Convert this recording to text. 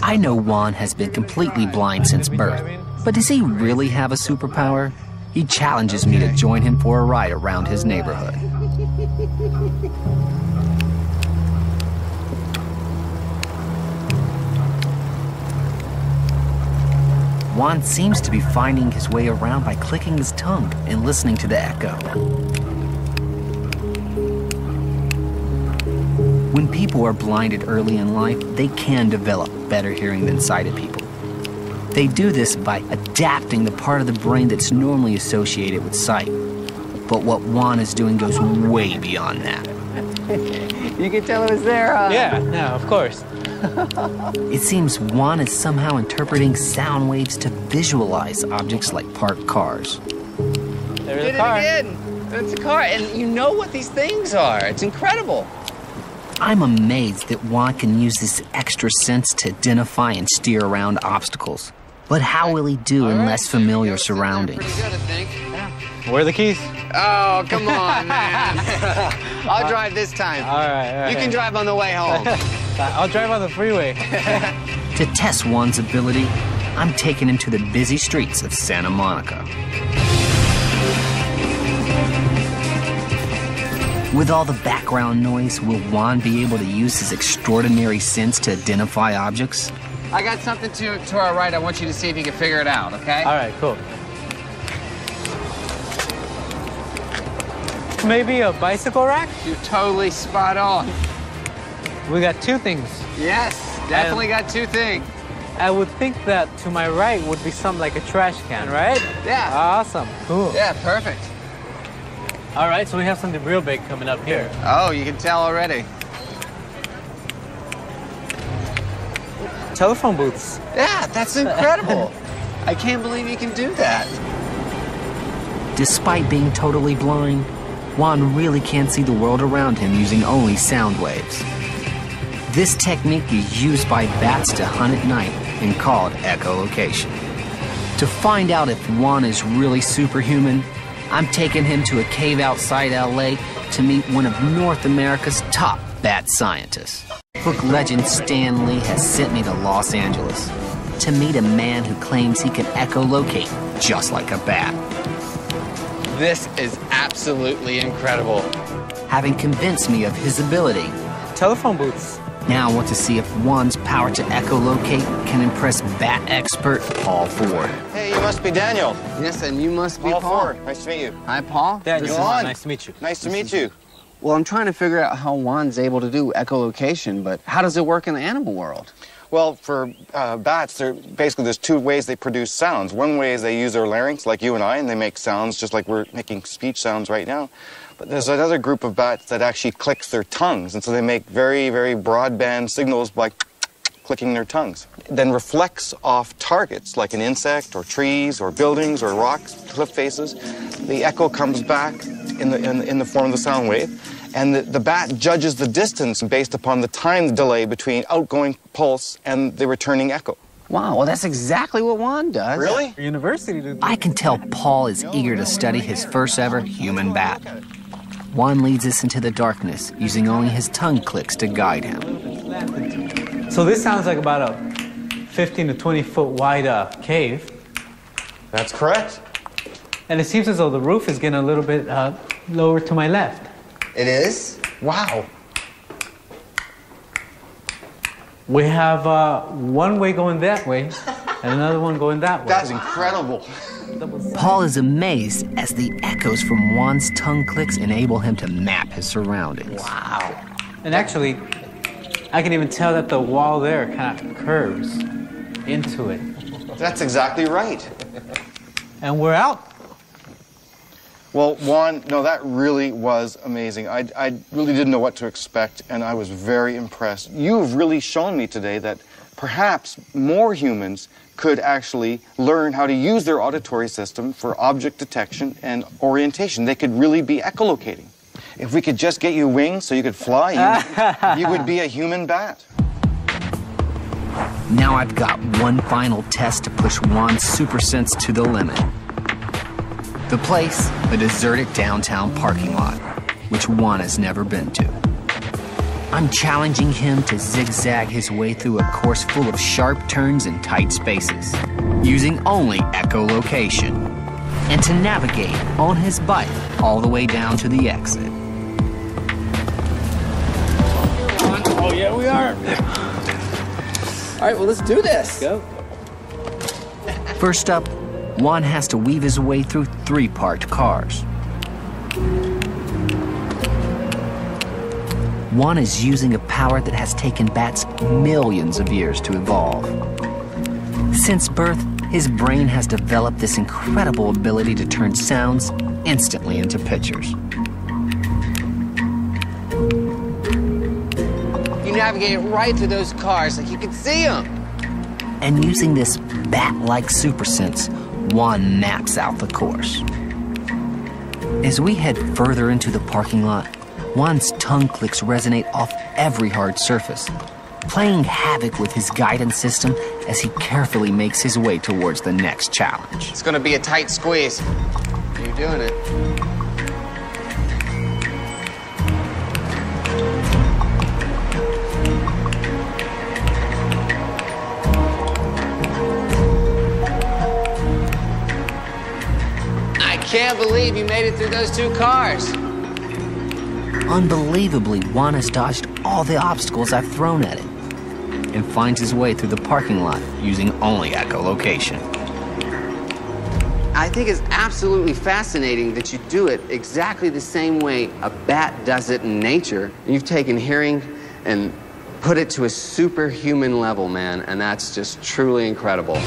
I know Juan has been completely blind since birth, but does he really have a superpower? He challenges me to join him for a ride around his neighborhood. Juan seems to be finding his way around by clicking his tongue and listening to the echo. When people are blinded early in life, they can develop better hearing than sighted people. They do this by adapting the part of the brain that's normally associated with sight. But what Juan is doing goes way beyond that. You can tell it was there, huh? Yeah, of course. It seems Juan is somehow interpreting sound waves to visualize objects like parked cars. There's a car. Did it again. It's a car, and you know what these things are. It's incredible. I'm amazed that Juan can use this extra sense to identify and steer around obstacles. But how will he do in less familiar surroundings? Pretty good, I think. Yeah. Where are the keys? Oh, come on, man. I'll drive this time. All right. You can drive on the way home. I'll drive on the freeway. To test Juan's ability, I'm taking him to the busy streets of Santa Monica. With all the background noise, will Juan be able to use his extraordinary sense to identify objects? I got something to our right. I want you to see if you can figure it out, okay? All right, cool. Maybe a bicycle rack? You're totally spot on. We got two things. Yes, definitely got two things. I would think that to my right would be something like a trash can, right? Yeah. Awesome, cool. Yeah, perfect. All right, so we have something real big coming up here. Oh, you can tell already. Telephone booths. Yeah, that's incredible. I can't believe you can do that. Despite being totally blind, Juan really can see the world around him using only sound waves. This technique is used by bats to hunt at night and called echolocation. To find out if Juan is really superhuman, I'm taking him to a cave outside LA to meet one of North America's top bat scientists. Book legend Stan Lee has sent me to Los Angeles to meet a man who claims he can echolocate just like a bat. This is absolutely incredible. Having convinced me of his ability, Telephone booths. now I want to see if Juan's power to echolocate can impress bat expert Paul Ford. Hey, you must be Daniel. Yes, and you must be Paul Paul. Ford. Nice to meet you. Hi, Paul. Daniel, Juan. nice to meet you. Nice to meet you. Well, I'm trying to figure out how Juan's able to do echolocation, but how does it work in the animal world? Well, for bats, there's two ways they produce sounds. One way is they use their larynx, like you and I, and they make sounds just like we're making speech sounds right now. But there's another group of bats that actually clicks their tongues, and so they make very, very broadband signals by clicking their tongues. Then reflects off targets, like an insect, or trees, or buildings, or rocks, cliff faces. The echo comes back in the form of the sound wave. And the bat judges the distance based upon the time delay between outgoing pulse and the returning echo. Wow, well, that's exactly what Juan does. Really? University to I can tell Paul is eager to study his first ever human bat. Juan leads us into the darkness, using only his tongue clicks to guide him. So this sounds like about a 15 to 20 foot wide cave. That's correct. And it seems as though the roof is getting a little bit lower to my left. It is? Wow. We have one way going that way and another one going that way. That's incredible. Paul is amazed as the echoes from Juan's tongue clicks enable him to map his surroundings. Wow. And actually, I can even tell that the wall there kind of curves into it. That's exactly right. And we're out. Well, Juan, no, that really was amazing. I really didn't know what to expect, and I was very impressed. You've really shown me today that perhaps more humans could actually learn how to use their auditory system for object detection and orientation. They could really be echolocating. If we could just get you wings so you could fly, you would be a human bat. Now I've got one final test to push Juan's super sense to the limit. The place, a deserted downtown parking lot, which Juan has never been to. I'm challenging him to zigzag his way through a course full of sharp turns and tight spaces, using only echolocation, and to navigate on his bike all the way down to the exit. Oh, yeah, we are. All right, well, let's do this. Go. First up, Juan has to weave his way through 3 parked cars. Juan is using a power that has taken bats millions of years to evolve. Since birth, his brain has developed this incredible ability to turn sounds instantly into pictures. You navigate right through those cars like you can see them. And using this bat-like super sense, Juan maps out the course. As we head further into the parking lot, Juan's tongue clicks resonate off every hard surface, playing havoc with his guidance system as he carefully makes his way towards the next challenge. It's gonna be a tight squeeze. You're doing it. I can't believe you made it through those 2 cars. Unbelievably, Juan has dodged all the obstacles I've thrown at him and finds his way through the parking lot using only echolocation. I think it's absolutely fascinating that you do it exactly the same way a bat does it in nature. You've taken hearing and put it to a superhuman level, man, and that's just truly incredible.